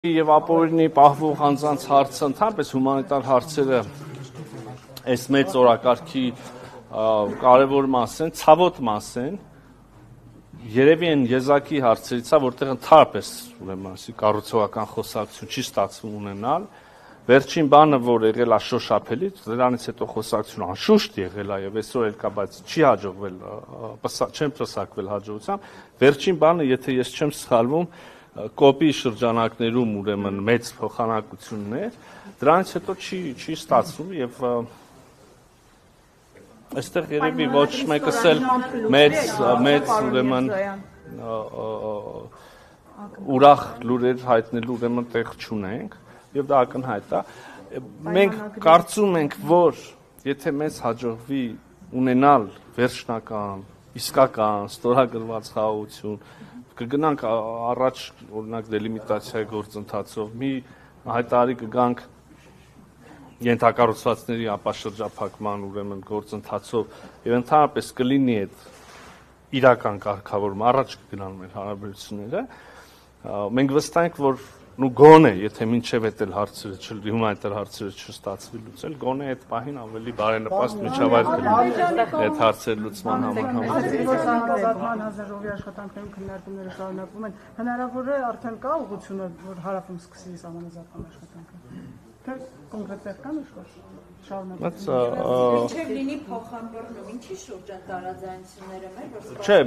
Եվ ապօրինի պահվող անձանց հարցը ընդհանրապես հումանիտար հարցերը այս մեծ օրակարգի կարևոր մաս են, ցավոտ մաս են, երևի են եզակի հարցերից, որտեղ ընդհանրապես ուրեմն կառուցողական խոսակցություն չի ստացվում ունենալ, վերջին բանը, որ եղել է շոշափելի, դրանից հետո խոսակցություն անշուշտ եղել է եւ այսօր էլ կա, բայց չի հաջողվել, չեմ պսակվել հաջողությամբ, վերջին բանը, եթե ես չեմ սխալվում, կոպի շրջանակներում ուրեմն մեծ փոխանակություններ, դրանից հետո չի ստացվում եւ այստեղ երևի ոչ մեկս էլ մեծ ուրեմն ուրախ լուրեր հայտնելու ուրեմն տեղ չունենք եւ դա ակնհայտ է մենք կարծում ենք որ եթե մեզ հաջողվի ունենալ վերջնական իսկական ստորագրված խաղաղություն կգնանք առաջ օրինակ դելիմիտացիայի գործընթացով մի հայտարարի կգանք ենթակառուցվածքների ապաշրջափակման ուրեմն գործընթացով եւ ընդհանրապես կլինի այդ իրական կարգավորում առաջ կգնան մեր հարաբերությունները մենք վստահ ենք որ գոնե եթե մինչև այդ հարցերը հումանիտար հարցերը չստացվի լուծել գոնե այդ պահին ավելի բարենպաստ միջավայր կլինի այդ հարցերի լուծման համար Ազատման հանձնաժողովի աշխատանքներում քննարկումները շարունակվում են հնարավոր է արդեն կա ուղղությունը որ հարավում սկսի սահմանազատման աշխատանքը թե կոնկրետ կան շարունակում Չէ լինի փոխանցում ինչի շուրջ են տարաձայնությունները մեր որ Չէ